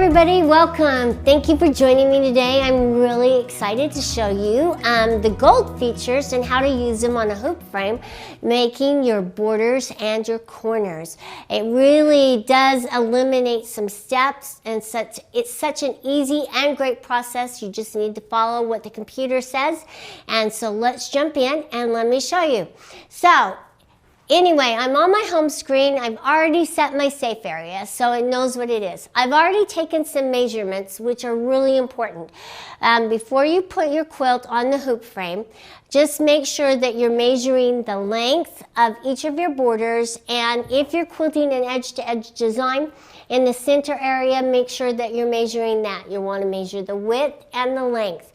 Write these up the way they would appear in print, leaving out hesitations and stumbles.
everybody, welcome. Thank you for joining me today. I'm really excited to show you the gold features and how to use them on a hoop frame, making your borders and your corners. It really does eliminate some steps, and it's such an easy and great process. You just need to follow what the computer says. And so let's jump in and let me show you. So anyway, I'm on my home screen. I've already set my safe area, so it knows what it is. I've already taken some measurements, which are really important. Before you put your quilt on the hoop frame, just make sure that you're measuring the length of each of your borders, and if you're quilting an edge-to-edge design, in the center area, make sure that you're measuring that. You want to measure the width and the length,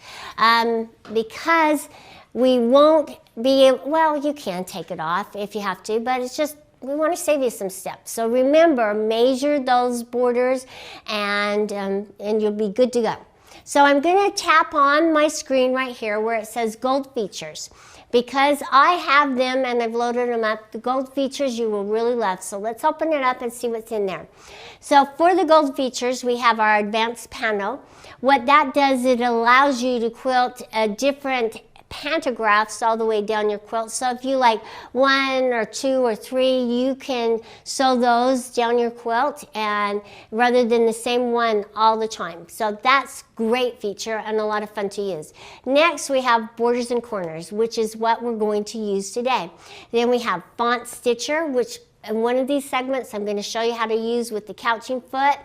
because we won't be, well, you can take it off if you have to, but it's just, we want to save you some steps. So remember, measure those borders and you'll be good to go. So I'm going to tap on my screen right here where it says Gold Features. Because I have them and I've loaded them up, the gold features you will really love. So let's open it up and see what's in there. So for the gold features, we have our advanced panel. What that does, it allows you to quilt different pantographs all the way down your quilt. So if you like 1 or 2 or 3, you can sew those down your quilt, and rather than the same one all the time. So that's great feature and a lot of fun to use. Next, we have borders and corners, which is what we're going to use today. Then we have font stitcher, which in one of these segments I'm going to show you how to use with the couching foot.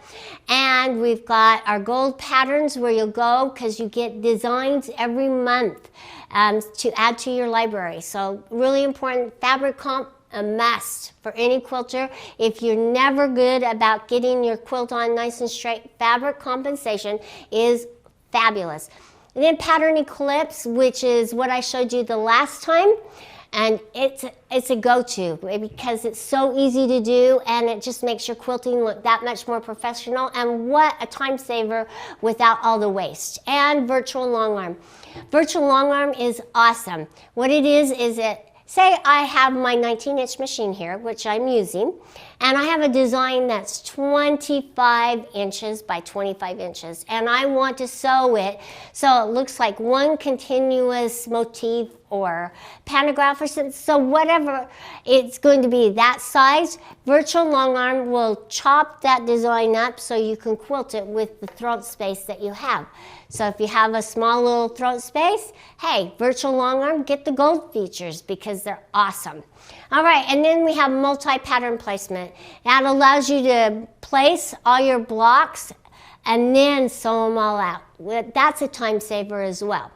And we've got our gold patterns where you'll go, because you get designs every month to add to your library. So really important. Fabric comp, a must for any quilter. If you're never good about getting your quilt on nice and straight, fabric compensation is fabulous. And then pattern eclipse, which is what I showed you the last time. And it's a go-to because it's so easy to do, and it just makes your quilting look that much more professional. And what a time saver without all the waste. And virtual long arm. Virtual long arm is awesome. What it is it, say I have my 19-inch machine here, which I'm using, and I have a design that's 25 inches by 25 inches, and I want to sew it so it looks like one continuous motif or pantograph or something. So whatever it's going to be that size, virtual long arm will chop that design up so you can quilt it with the throat space that you have. So if you have a small little throat space, hey, virtual long arm, get the gold features because they're awesome. All right, and then we have multi-pattern placement. That allows you to place all your blocks and then sew them all out. That's a time saver as well.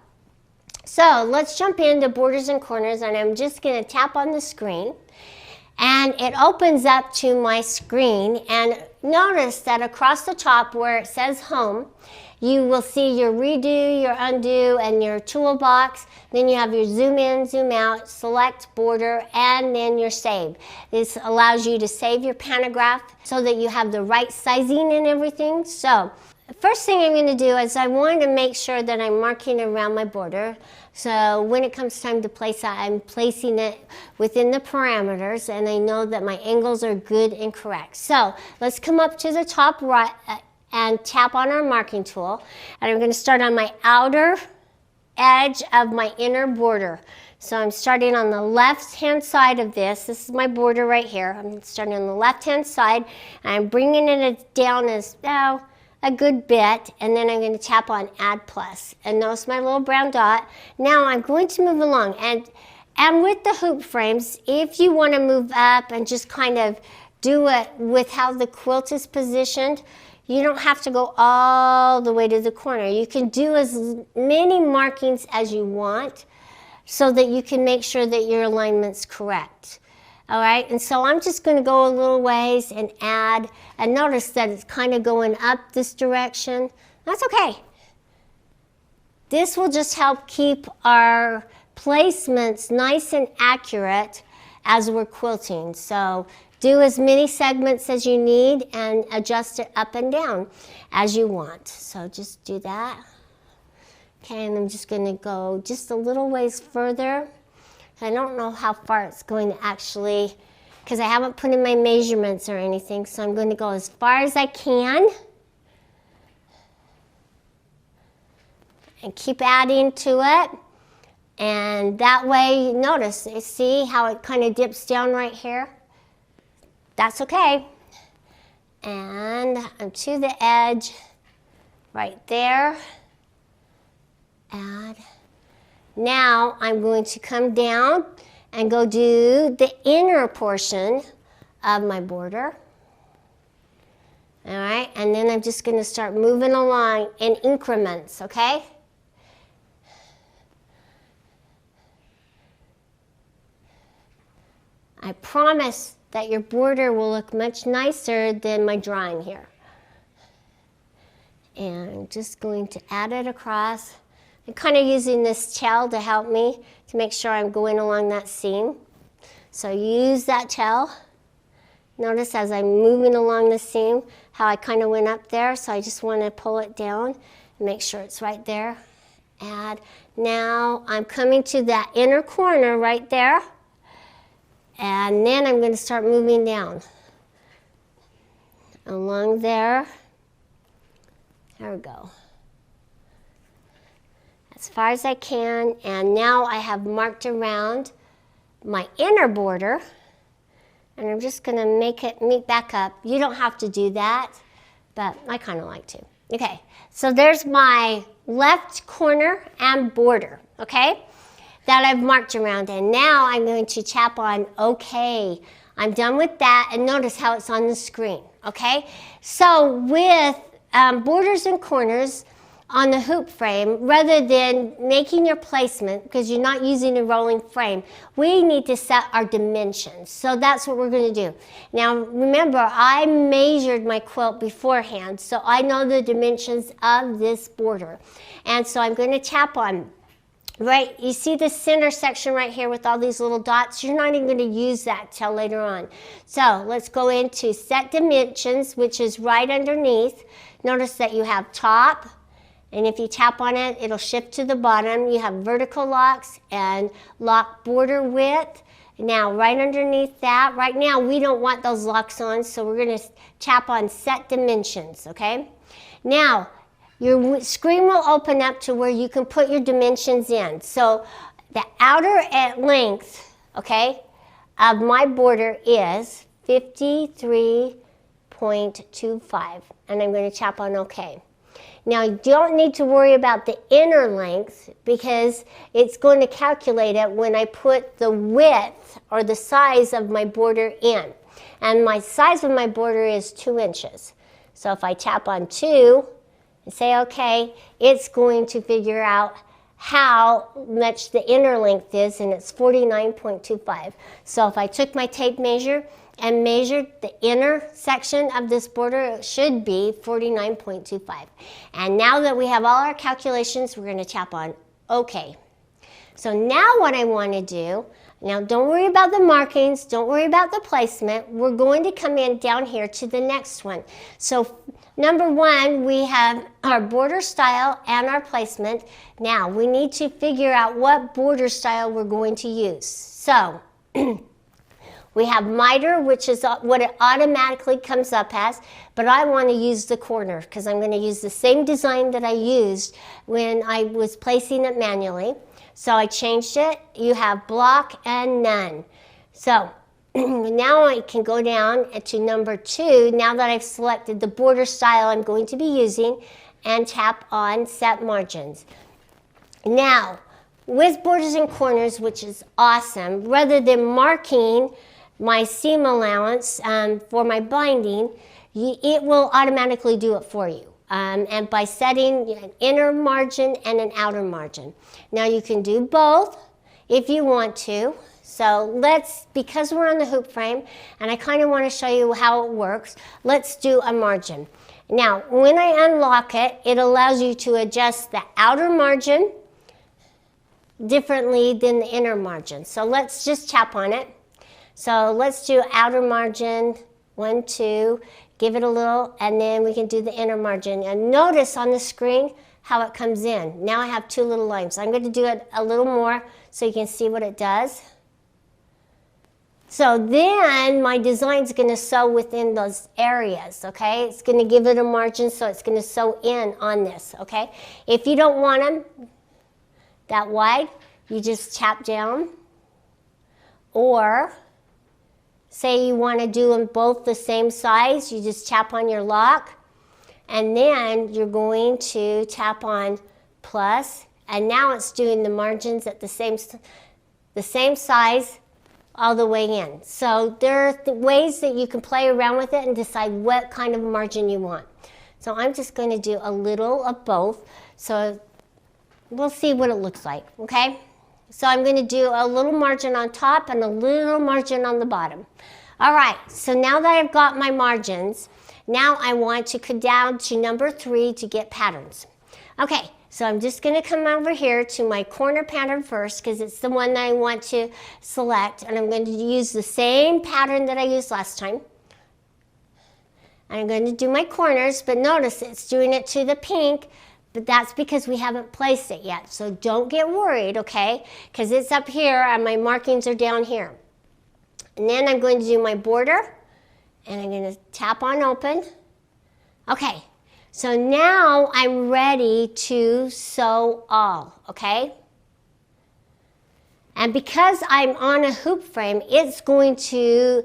So let's jump into borders and corners, and I'm just going to tap on the screen, and it opens up to my screen. And notice that across the top where it says home, you will see your redo, your undo, and your toolbox. Then you have your zoom in, zoom out, select border, and then your save. This allows you to save your pantograph so that you have the right sizing and everything. So the first thing I'm going to do is I want to make sure that I'm marking around my border. So when it comes time to place it, I'm placing it within the parameters, and I know that my angles are good and correct. So let's come up to the top right and tap on our marking tool. And I'm going to start on my outer edge of my inner border. So I'm starting on the left-hand side of this. This is my border right here. I'm starting on the left-hand side, and I'm bringing it down as a good bit, and then I'm going to tap on Add Plus. And notice my little brown dot. Now I'm going to move along. And with the hoop frames, if you want to move up and just kind of do it with how the quilt is positioned, you don't have to go all the way to the corner. You can do as many markings as you want so that you can make sure that your alignment's correct. All right, and so I'm just going to go a little ways and add, and notice that it's kind of going up this direction. That's okay. This will just help keep our placements nice and accurate as we're quilting. So do as many segments as you need and adjust it up and down as you want. So just do that. Okay, and I'm just going to go just a little ways further. I don't know how far it's going to actually, because I haven't put in my measurements or anything, so I'm going to go as far as I can. and keep adding to it. And that way, notice, you see how it kind of dips down right here? That's okay. And to the edge, right there. Add. Now I'm going to come down and go do the inner portion of my border. All right, and then I'm just going to start moving along in increments, okay? I promise that your border will look much nicer than my drawing here. And I'm just going to add it across. I'm kind of using this tail to help me to make sure I'm going along that seam. So use that tail. Notice as I'm moving along the seam how I kind of went up there. So I just want to pull it down and make sure it's right there. Add. Now I'm coming to that inner corner right there. And then I'm going to start moving down along there. There we go. As far as I can. And now I have marked around my inner border. And I'm just going to make it meet back up. You don't have to do that, but I kind of like to. Okay, so there's my left corner and border, okay? That I've marked around, and now I'm going to tap on OK. I'm done with that, and notice how it's on the screen, okay? So with borders and corners on the hoop frame, rather than making your placement, because you're not using a rolling frame, we need to set our dimensions. So that's what we're going to do. Now remember, I measured my quilt beforehand, so I know the dimensions of this border. And so I'm going to tap on. Right, you see the center section right here with all these little dots? You're not even going to use that till later on. So let's go into set dimensions, which is right underneath. Notice that you have top, and if you tap on it, it'll shift to the bottom. You have vertical locks and lock border width. Now, right underneath that, right now we don't want those locks on, so we're going to tap on set dimensions, okay? Now, your screen will open up to where you can put your dimensions in. So the outer length, okay, of my border is 53.25, and I'm going to tap on OK. Now you don't need to worry about the inner length because it's going to calculate it when I put the width or the size of my border in. And my size of my border is 2 inches. So if I tap on 2, and say OK, it's going to figure out how much the inner length is, and it's 49.25. So if I took my tape measure and measured the inner section of this border, it should be 49.25. And now that we have all our calculations, we're going to tap on OK. So now what I want to do, now don't worry about the markings, don't worry about the placement. We're going to come in down here to the next one. So number 1, we have our border style and our placement. Now we need to figure out what border style we're going to use. So we have miter, which is what it automatically comes up as, but I want to use the corner because I'm going to use the same design that I used when I was placing it manually. So I changed it. You have block and none. So now I can go down to number 2, now that I've selected the border style I'm going to be using, and tap on set margins. Now, with borders and corners, which is awesome, rather than marking my seam allowance for my binding, it will automatically do it for you. And by setting an inner margin and an outer margin. Now you can do both if you want to. So because we're on the hoop frame, and I kind of want to show you how it works, let's do a margin. Now, when I unlock it, it allows you to adjust the outer margin differently than the inner margin. So let's just tap on it. So let's do outer margin, 1, 2, give it a little, and then we can do the inner margin. And notice on the screen how it comes in. Now I have 2 little lines. I'm going to do it a little more so you can see what it does. So then my design's going to sew within those areas, okay? It's going to give it a margin, so it's going to sew in on this, okay? If you don't want them that wide, you just tap down. Or say you want to do them both the same size, you just tap on your lock, and then you're going to tap on plus, and now it's doing the margins at the same size all the way in. So there are ways that you can play around with it and decide what kind of margin you want. So I'm just going to do a little of both, so we'll see what it looks like, okay? So I'm going to do a little margin on top and a little margin on the bottom. All right, so now that I've got my margins, now I want to come down to number 3 to get patterns. Okay, so I'm just going to come over here to my corner pattern first because it's the one that I want to select, and I'm going to use the same pattern that I used last time. And I'm going to do my corners, but notice it's doing it to the pink, but that's because we haven't placed it yet. So don't get worried, okay? Because it's up here and my markings are down here. And then I'm going to do my border, and I'm going to tap on open. Okay. So now I'm ready to sew all, okay? And because I'm on a hoop frame, it's going to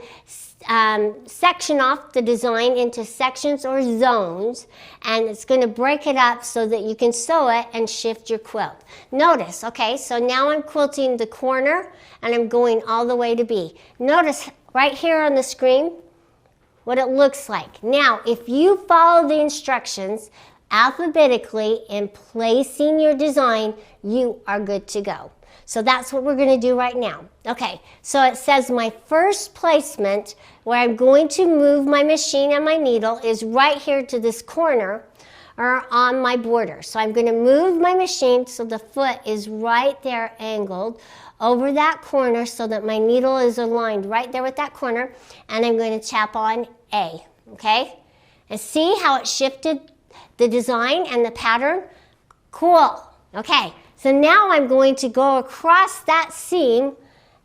section off the design into sections or zones, and it's going to break it up so that you can sew it and shift your quilt. Notice, okay, so now I'm quilting the corner, and I'm going all the way to B. Notice right here on the screen what it looks like. Now, if you follow the instructions alphabetically in placing your design, you are good to go. So that's what we're going to do right now. Okay, so it says my first placement where I'm going to move my machine and my needle is right here to this corner or on my border. So I'm going to move my machine so the foot is right there angled over that corner so that my needle is aligned right there with that corner, and I'm going to tap on A, okay? And see how it shifted the design and the pattern? Cool. Okay, so now I'm going to go across that seam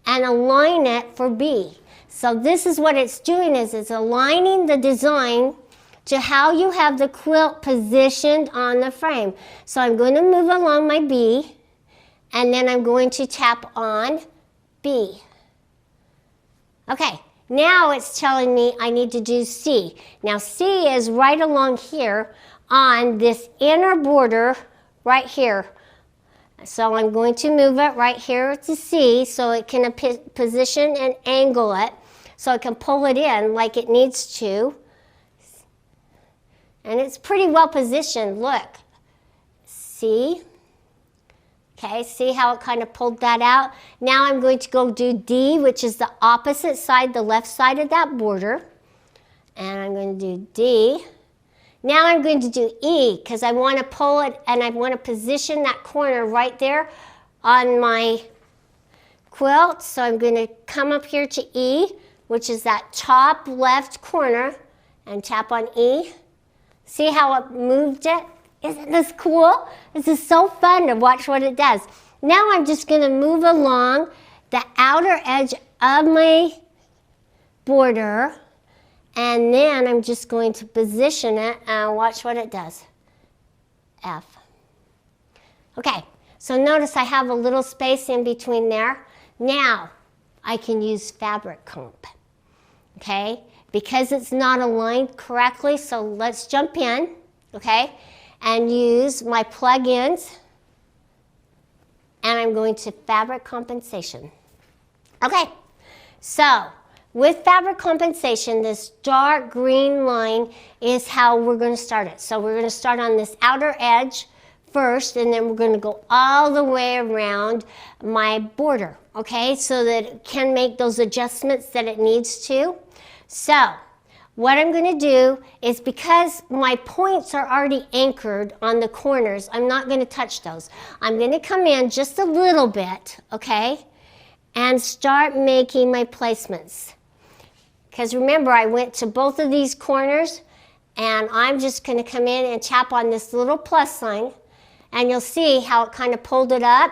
and align it for B. So this is what it's doing, is it's aligning the design to how you have the quilt positioned on the frame. So I'm going to move along my B, and then I'm going to tap on B. Okay, now it's telling me I need to do C. Now C is right along here on this inner border right here. So I'm going to move it right here to C so it can position and angle it so it can pull it in like it needs to. And it's pretty well positioned, look. C. Okay, see how it kind of pulled that out? Now I'm going to go do D, which is the opposite side, the left side of that border. And I'm going to do D. Now I'm going to do E because I want to pull it and I want to position that corner right there on my quilt. So I'm going to come up here to E, which is that top left corner, and tap on E. See how it moved it? Isn't this cool? This is so fun to watch what it does. Now I'm just going to move along the outer edge of my border, and then I'm just going to position it and watch what it does. F. Okay, so notice I have a little space in between there. Now I can use fabric comp, okay? Because it's not aligned correctly, so let's jump in, okay? And use my plugins, and I'm going to fabric compensation. Okay, so with fabric compensation, this dark green line is how we're going to start it. So we're going to start on this outer edge first, and then we're going to go all the way around my border, okay, so that it can make those adjustments that it needs to. So what I'm going to do is, because my points are already anchored on the corners, I'm not going to touch those. I'm going to come in just a little bit, okay, and start making my placements. Because remember, I went to both of these corners, and I'm just going to come in and tap on this little plus sign, and you'll see how it kind of pulled it up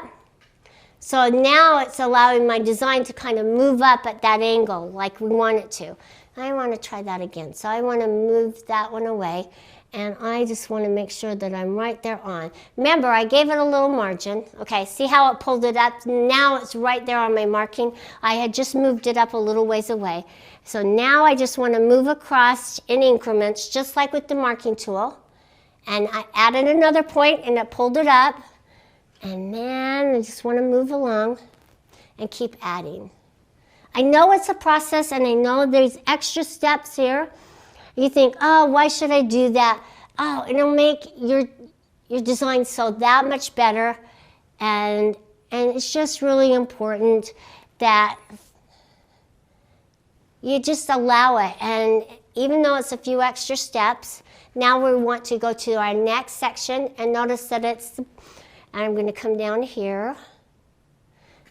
So now it's allowing my design to kind of move up at that angle like we want it to. I want to try that again. So I want to move that one away, and I just want to make sure that I'm right there on. Remember, I gave it a little margin. Okay, see how it pulled it up? Now it's right there on my marking. I had just moved it up a little ways away. So now I just want to move across in increments, just like with the marking tool. And I added another point, and it pulled it up. And then I just want to move along and keep adding. I know it's a process, and I know there's extra steps here. You think, oh, why should I do that? Oh, it'll make your design so that much better. And it's just really important that you just allow it. And even though it's a few extra steps, now we want to go to our next section, and notice that I'm going to come down here.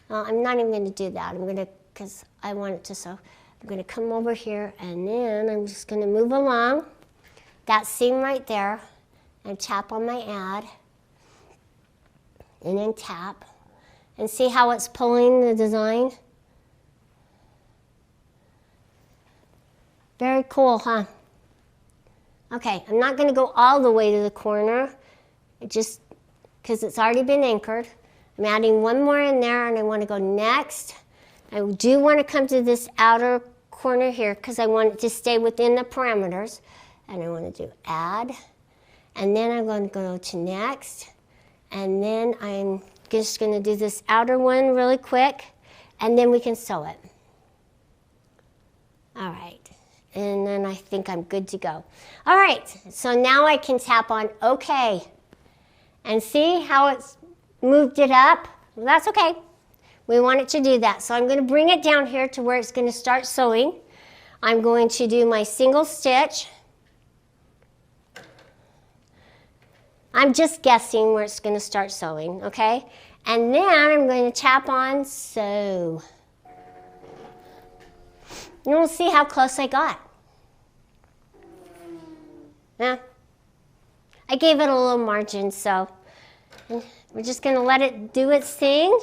I'm not even going to do that. I'm going to, because I want it to, so I'm going to come over here, and then I'm just going to move along that seam right there and tap on my add, and then tap, and see how it's pulling the design? Very cool, huh? Okay, I'm not going to go all the way to the corner, just because it's already been anchored. I'm adding one more in there, and I want to go next. I do want to come to this outer corner here because I want it to stay within the parameters. And I want to do add, and then I'm going to go to next, and then I'm just going to do this outer one really quick, and then we can sew it. All right. And then I think I'm good to go. All right, so now I can tap on OK. And see how it's moved it up? Well, that's okay. We want it to do that. So I'm going to bring it down here to where it's going to start sewing. I'm going to do my single stitch. I'm just guessing where it's going to start sewing, okay? And then I'm going to tap on sew. And we'll see how close I got. Yeah. I gave it a little margin, so we're just going to let it do its thing.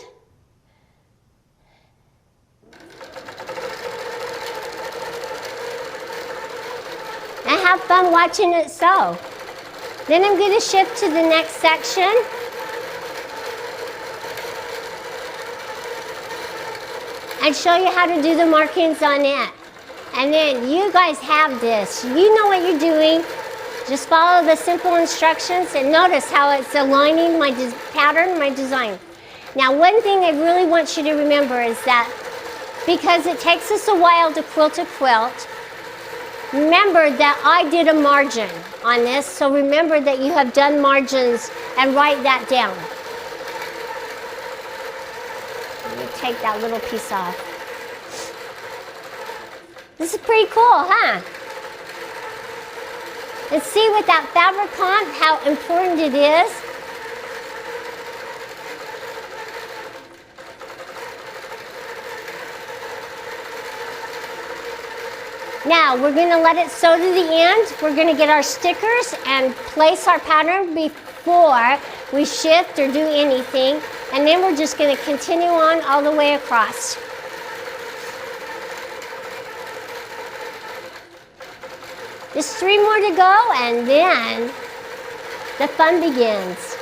And have fun watching it sew. Then I'm going to shift to the next section. And show you how to do the markings on it. And then you guys have this. You know what you're doing. Just follow the simple instructions and notice how it's aligning my pattern, my design. Now, one thing I really want you to remember is that because it takes us a while to quilt a quilt, remember that I did a margin on this, so remember that you have done margins and write that down. Let me take that little piece off. This is pretty cool, huh? And see with that fabric pump how important it is? Now we're going to let it sew to the end. We're going to get our stickers and place our pattern before we shift or do anything. And then we're just going to continue on all the way across. Just 3 more to go, and then the fun begins.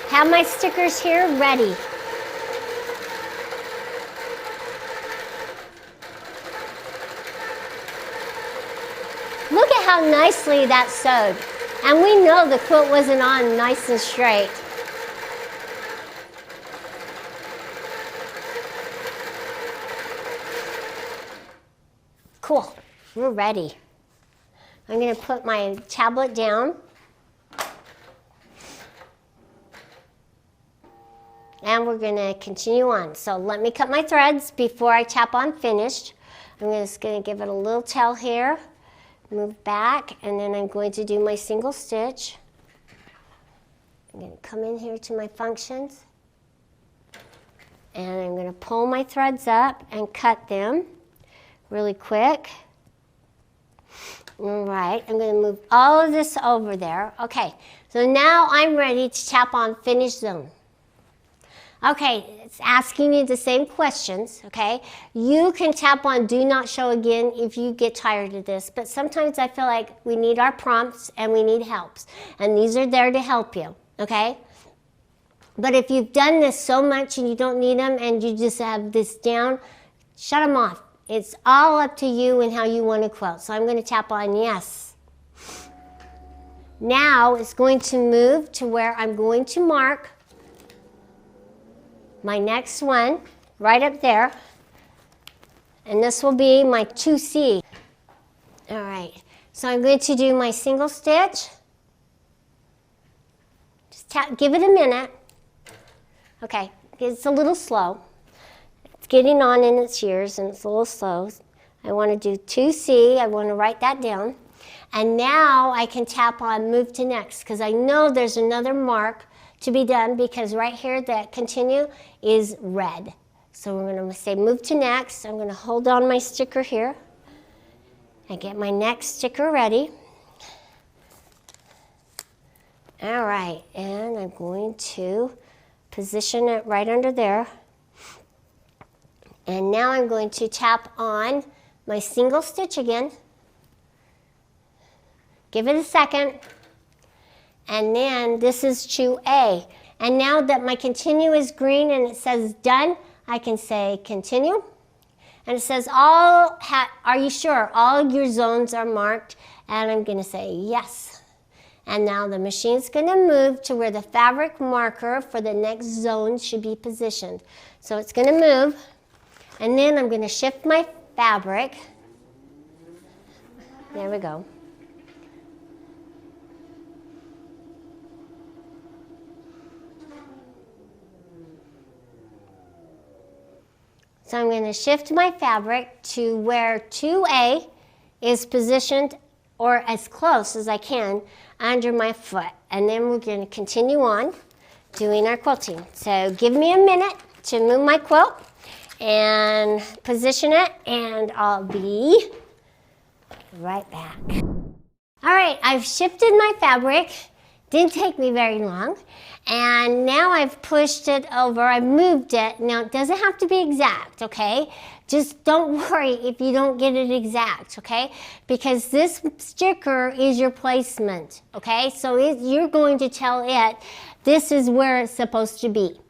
Have my stickers here ready. Look at how nicely that's sewed. And we know the quilt wasn't on nice and straight. Cool, we're ready. I'm going to put my tablet down. And we're going to continue on. So let me cut my threads before I tap on finished. I'm just going to give it a little tail here, move back, and then I'm going to do my single stitch. I'm going to come in here to my functions, and I'm going to pull my threads up and cut them really quick. All right, I'm going to move all of this over there. Okay, so now I'm ready to tap on Finish Zone. Okay, it's asking you the same questions, okay? You can tap on Do Not Show Again if you get tired of this, but sometimes I feel like we need our prompts and we need helps, and these are there to help you, okay? But if you've done this so much and you don't need them and you just have this down, shut them off. It's all up to you and how you want to quilt. So I'm going to tap on Yes. Now it's going to move to where I'm going to mark my next one right up there, and this will be my 2C. All right, so I'm going to do my single stitch. Just tap, give it a minute. Okay, it's a little slow. It's getting on in its years and it's a little slow. I want to do 2C, I want to write that down. And now I can tap on Move to Next because I know there's another mark to be done because right here that continue is red. So we're going to say Move to Next. I'm going to hold on my sticker here and get my next sticker ready. All right, and I'm going to position it right under there. And now I'm going to tap on my single stitch again. Give it a second. And then this is 2A. And now that my continue is green and it says done, I can say continue. And it says are you sure all your zones are marked? And I'm going to say yes. And now the machine's going to move to where the fabric marker for the next zone should be positioned. So it's going to move. And then I'm going to shift my fabric. There we go. So I'm going to shift my fabric to where 2A is positioned, or as close as I can, under my foot. And then we're going to continue on doing our quilting. So give me a minute to move my quilt and position it, and I'll be right back. All right, I've shifted my fabric. Didn't take me very long. And now I've pushed it over, I've moved it. Now it doesn't have to be exact, okay? Just don't worry if you don't get it exact, okay? Because this sticker is your placement, okay? So you're going to tell it this is where it's supposed to be,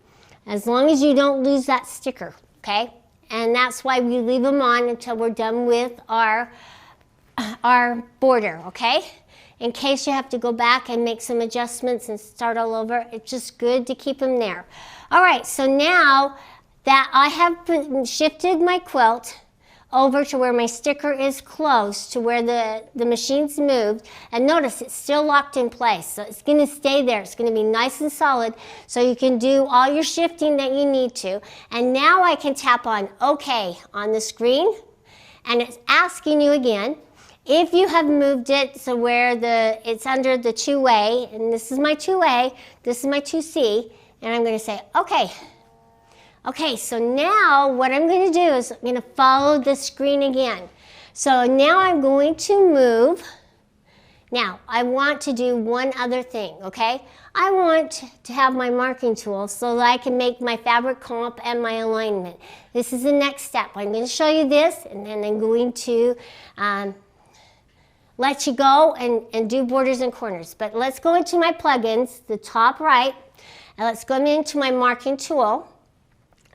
as long as you don't lose that sticker, okay? And that's why we leave them on until we're done with our border, okay? In case you have to go back and make some adjustments and start all over, it's just good to keep them there. All right, so now that I have shifted my quilt over to where my sticker is close to where the machine's moved, and notice it's still locked in place, so it's going to stay there. It's going to be nice and solid so you can do all your shifting that you need to. And now I can tap on OK on the screen, and it's asking you again if you have moved it so where it's under the 2A, and this is my 2A, this is my 2C, and I'm going to say OK. Okay, so now what I'm going to do is I'm going to follow the screen again. So now I'm going to move. Now, I want to do one other thing, okay? I want to have my marking tool so that I can make my fabric comp and my alignment. This is the next step. I'm going to show you this, and then I'm going to let you go and do borders and corners. But let's go into my plugins, the top right, and let's go into my marking tool.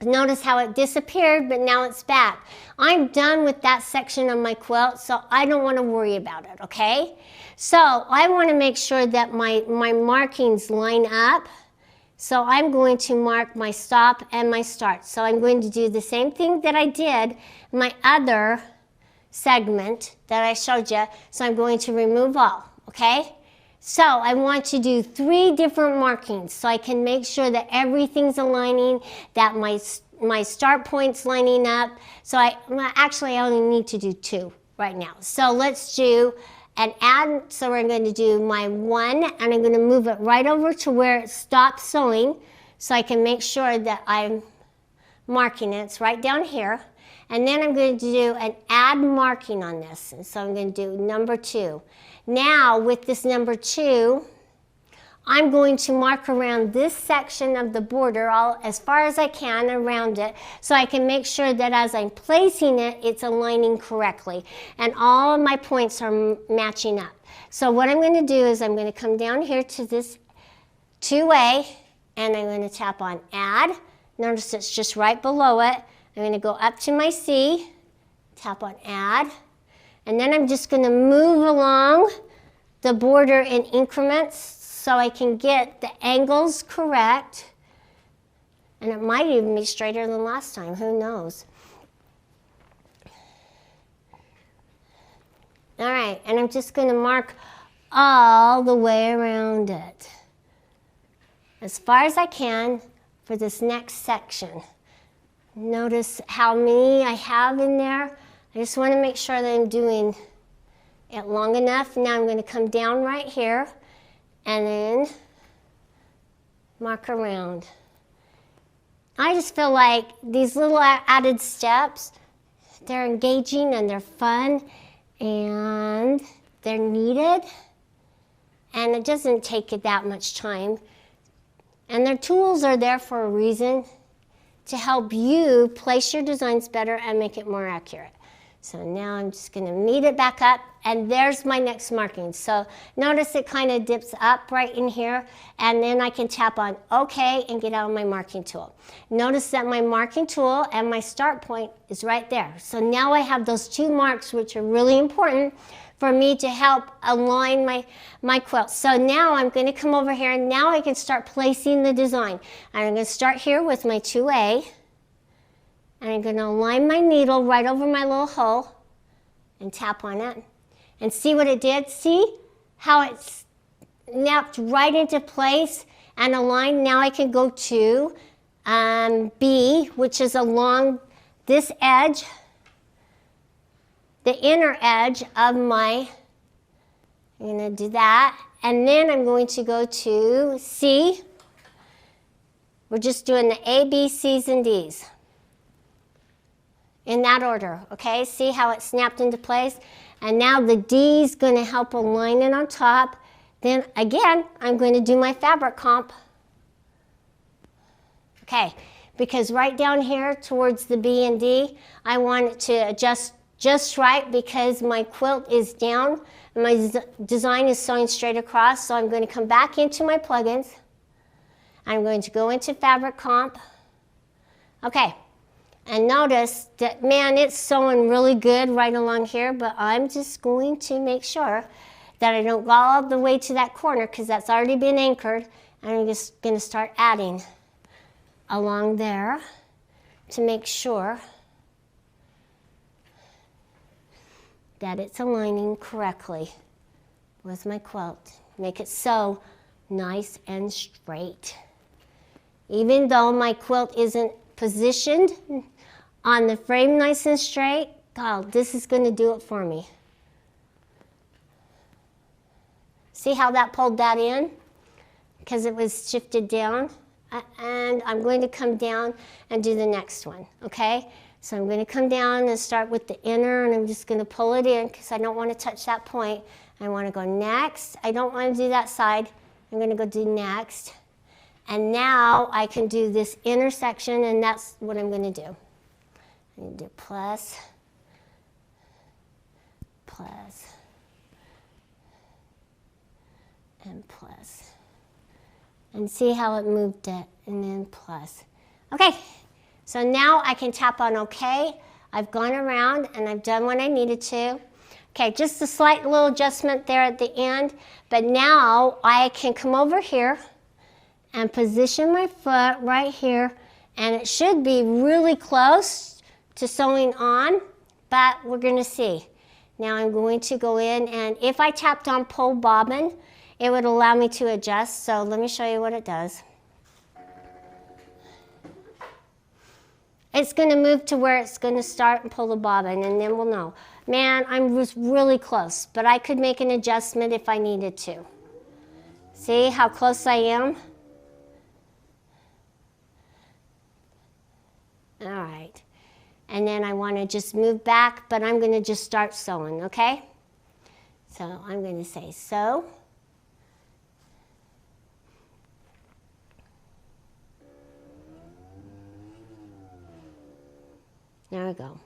Notice how it disappeared, but now it's back. I'm done with that section of my quilt, so I don't want to worry about it, okay? So I want to make sure that my markings line up. So I'm going to mark my stop and my start. So I'm going to do the same thing that I did in my other segment that I showed you. So I'm going to remove all, okay? So I want to do 3 different markings so I can make sure that everything's aligning, that my start point's lining up. So actually I only need to do 2 right now. So let's do an add. So we're going to do my 1, and I'm going to move it right over to where it stops sewing so I can make sure that I'm marking it. It's right down here. And then I'm going to do an add marking on this. And so I'm going to do number 2. Now with this number 2, I'm going to mark around this section of the border as far as I can around it, so I can make sure that as I'm placing it, it's aligning correctly and all of my points are matching up. So what I'm going to do is I'm going to come down here to this 2A and I'm going to tap on add. Notice it's just right below it. I'm going to go up to my C, tap on add, and then I'm just going to move along the border in increments so I can get the angles correct, and it might even be straighter than last time, who knows. All right, and I'm just going to mark all the way around it as far as I can for this next section. Notice how many I have in there. I just want to make sure that I'm doing it long enough. Now I'm going to come down right here and then mark around. I just feel like these little added steps, they're engaging and they're fun and they're needed, and it doesn't take it that much time. And their tools are there for a reason, to help you place your designs better and make it more accurate. So now I'm just going to knead it back up, and there's my next marking. So notice it kind of dips up right in here, and then I can tap on OK and get out of my marking tool. Notice that my marking tool and my start point is right there. So now I have those 2 marks, which are really important for me to help align my quilt. So now I'm going to come over here, and now I can start placing the design. And I'm going to start here with my 2A. And I'm going to align my needle right over my little hole and tap on it. And see what it did? See how it's snapped right into place and aligned? Now I can go to B, which is along this edge, the inner edge of my, I'm going to do that. And then I'm going to go to C. We're just doing the A, B, C's, and D's. In that order, okay? See how it snapped into place? And now the D is going to help align it on top. Then again, I'm going to do my fabric comp. Okay, because right down here towards the B and D, I want it to adjust just right because my quilt is down and my design is sewing straight across. So I'm going to come back into my plugins. I'm going to go into fabric comp. Okay. And notice that, man, it's sewing really good right along here, but I'm just going to make sure that I don't go all the way to that corner because that's already been anchored. And I'm just going to start adding along there to make sure that it's aligning correctly with my quilt. Make it sew nice and straight. Even though my quilt isn't positioned on the frame nice and straight, oh, this is going to do it for me. See how that pulled that in? Because it was shifted down. And I'm going to come down and do the next one, okay? So I'm going to come down and start with the inner, and I'm just going to pull it in because I don't want to touch that point. I want to go next. I don't want to do that side. I'm going to go do next. And now I can do this inner section, and that's what I'm going to do. I'm going to do plus, plus, and plus. And see how it moved it, and then plus. Okay, so now I can tap on OK. I've gone around, and I've done what I needed to. Okay, just a slight little adjustment there at the end, but now I can come over here and position my foot right here, and it should be really close to sewing on, but we're going to see. Now I'm going to go in, and if I tapped on pull bobbin, it would allow me to adjust, so let me show you what it does. It's going to move to where it's going to start and pull the bobbin, and then we'll know. Man, I'm really close, but I could make an adjustment if I needed to. See how close I am? All right. and then I want to just move back, but I'm going to just start sewing, okay? So I'm going to say sew. There we go.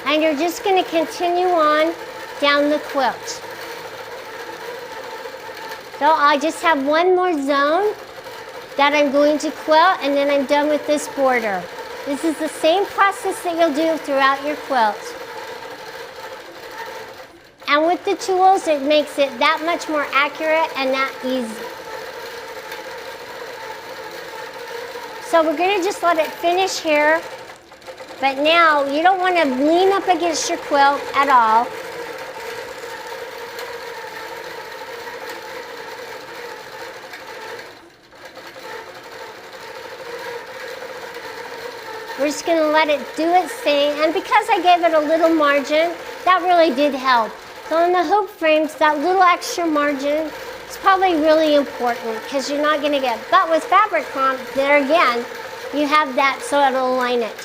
And you're just going to continue on down the quilt. So I just have one more zone that I'm going to quilt, and then I'm done with this border. This is the same process that you'll do throughout your quilt. And with the tools, it makes it that much more accurate and that easy. So we're going to just let it finish here. But now, you don't want to lean up against your quilt at all. We're just going to let it do its thing. And because I gave it a little margin, that really did help. So on the hoop frames, that little extra margin is probably really important because you're not going to get. But with fabric comp, there again, you have that so it'll align it.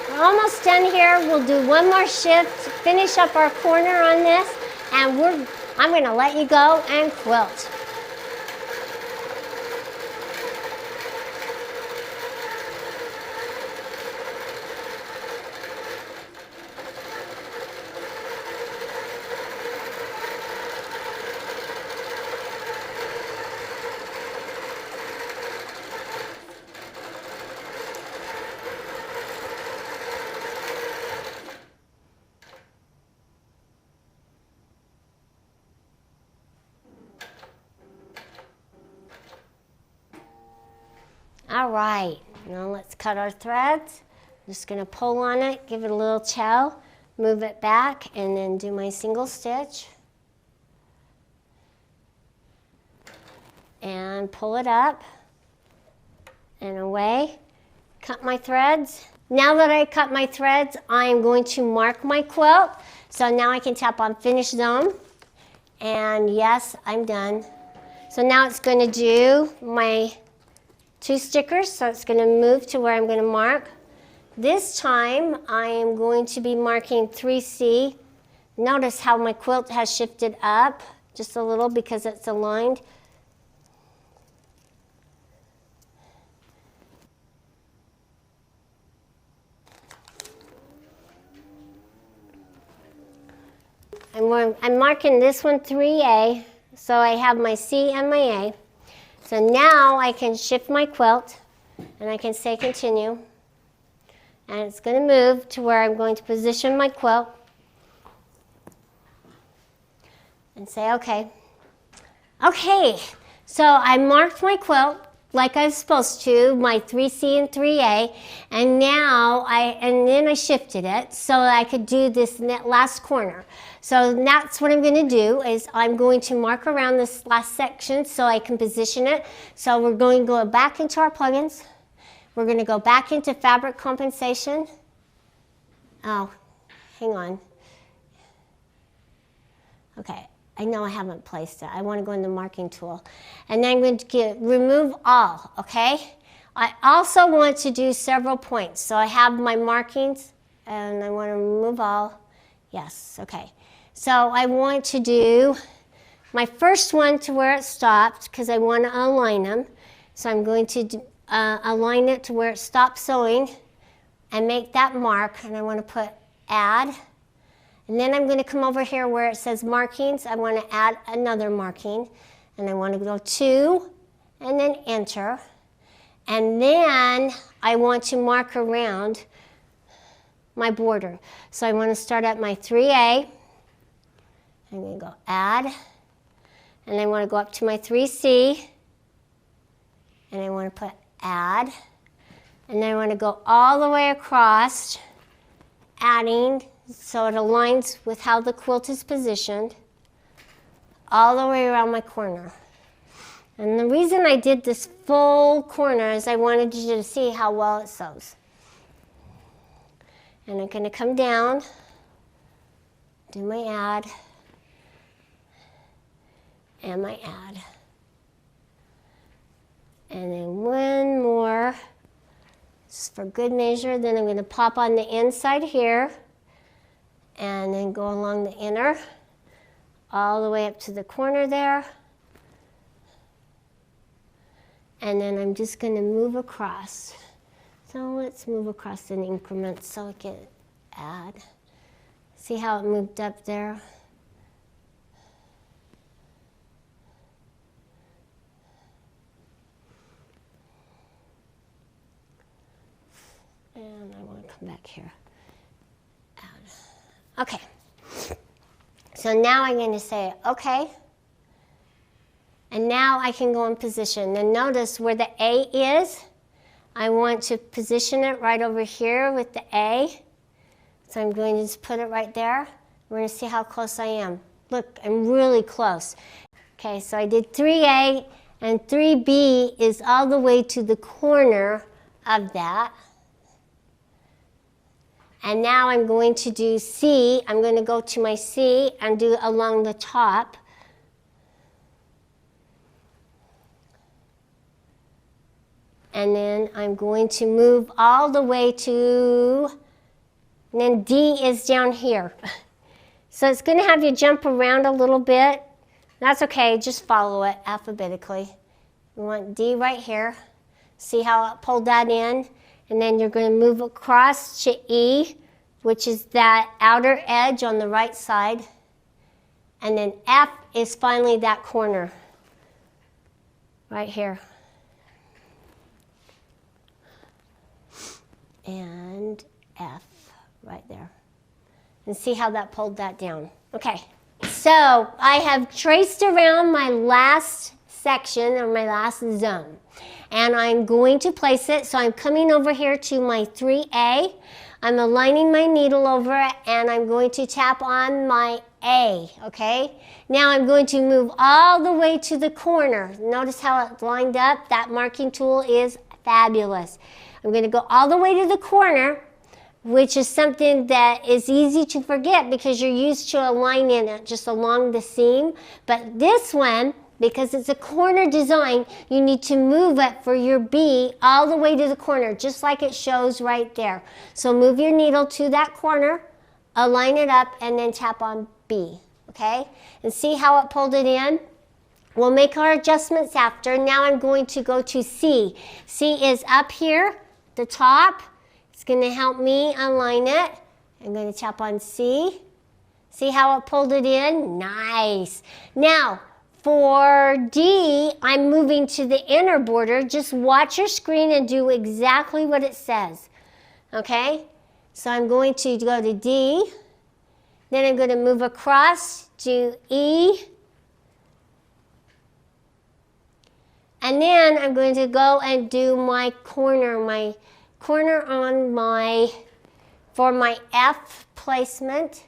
We're almost done here. We'll do one more shift, finish up our corner on this, and I'm going to let you go and quilt. All right, now let's cut our threads. I'm just going to pull on it, give it a little chow, move it back, and then do my single stitch. And pull it up and away. Cut my threads. Now that I cut my threads, I am going to mark my quilt. So now I can tap on Finish Zone. And yes, I'm done. So now it's going to do my 2 stickers, so it's going to move to where I'm going to mark. This time I am going to be marking 3C. Notice how my quilt has shifted up just a little because it's aligned. I'm marking this one 3A, so I have my C and my A. So now I can shift my quilt and I can say continue. And it's going to move to where I'm going to position my quilt and say okay. Okay, so I marked my quilt like I was supposed to, my 3C and 3A, and now then I shifted it so I could do this last corner. So that's what I'm going to do is I'm going to mark around this last section so I can position it. So we're going to go back into our plugins. We're going to go back into fabric compensation. Oh, hang on. Okay. I know I haven't placed it. I want to go in the marking tool. And then I'm going to remove all, okay? I also want to do several points. So I have my markings and I want to remove all. Yes, okay. So I want to do my first one to where it stopped because I want to align them. So I'm going to align it to where it stopped sewing and make that mark. And I want to put add. And then I'm going to come over here where it says markings. I want to add another marking. And I want to go 2 and then enter. And then I want to mark around my border. So I want to start at my 3A. I'm going to go add. And I want to go up to my 3C. And I want to put add. And then I want to go all the way across, adding so it aligns with how the quilt is positioned all the way around my corner. And the reason I did this full corner is I wanted you to see how well it sews. And I'm going to come down, do my add, and my add. And then one more, just for good measure. Then I'm going to pop on the inside here, and then go along the inner, all the way up to the corner there. And then I'm just going to move across. So let's move across in increments so I can add. See how it moved up there? And I want to come back here. Add. Okay. So now I'm going to say, okay. And now I can go in position. And notice where the A is, I want to position it right over here with the A. So I'm going to just put it right there. We're going to see how close I am. Look, I'm really close. Okay, so I did 3A, and 3B is all the way to the corner of that. And now I'm going to do C. I'm going to go to my C and do along the top. And then I'm going to move all the way to, and then D is down here. So it's going to have you jump around a little bit. That's okay, just follow it alphabetically. We want D right here. See how I pulled that in? And then you're going to move across to E, which is that outer edge on the right side. And then F is finally that corner right here. And F right there. And see how that pulled that down. Okay, so I have traced around my last section or my last zone. And I'm going to place it, so I'm coming over here to my 3A. I'm aligning my needle over it, and I'm going to tap on my A, okay? Now I'm going to move all the way to the corner. Notice how it's lined up? That marking tool is fabulous. I'm going to go all the way to the corner, which is something that is easy to forget because you're used to aligning it just along the seam. But this one, because it's a corner design, you need to move it for your B all the way to the corner, just like it shows right there. So move your needle to that corner, align it up, and then tap on B, okay? And see how it pulled it in? We'll make our adjustments after. Now I'm going to go to C. C is up here, the top. It's going to help me align it. I'm going to tap on C. See how it pulled it in? Nice. Now, for D, I'm moving to the inner border. Just watch your screen and do exactly what it says. Okay? So I'm going to go to D. Then I'm going to move across to E. And then I'm going to go and do my corner on for my F placement,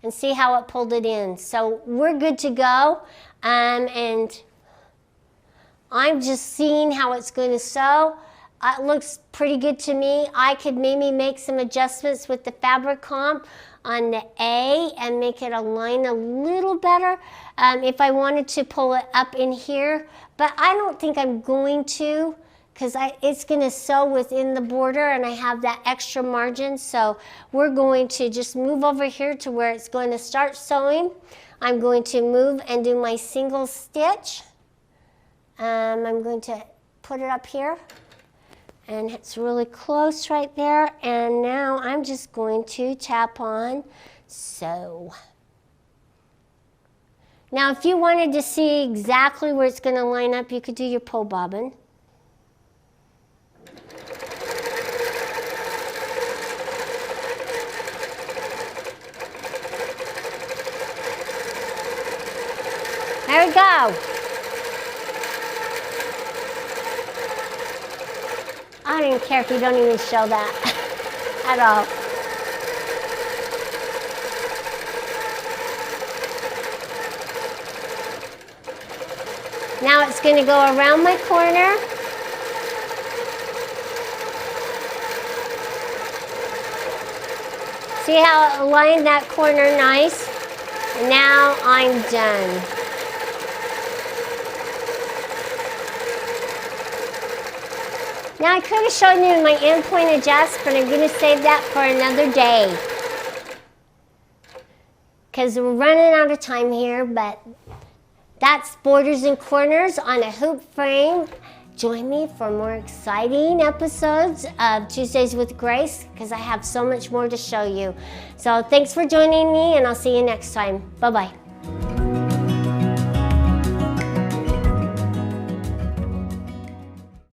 and see how it pulled it in. So we're good to go. And I'm just seeing how it's going to sew. It looks pretty good to me. I could maybe make some adjustments with the fabric comp on the A and make it align a little better if I wanted to pull it up in here. But I don't think I'm going to, because it's going to sew within the border and I have that extra margin. So we're going to just move over here to where it's going to start sewing. I'm going to move and do my single stitch. I'm going to put it up here. And it's really close right there. And now I'm just going to tap on sew. Now if you wanted to see exactly where it's going to line up, you could do your pull bobbin. There we go. I don't even care if you don't even show that at all. Now it's going to go around my corner. See how it aligned that corner nice? And now I'm done. Now I could have shown you my endpoint adjust, but I'm going to save that for another day. Because we're running out of time here, but that's borders and corners on a hoop frame. Join me for more exciting episodes of Tuesdays with Grace, because I have so much more to show you. So thanks for joining me, and I'll see you next time. Bye-bye.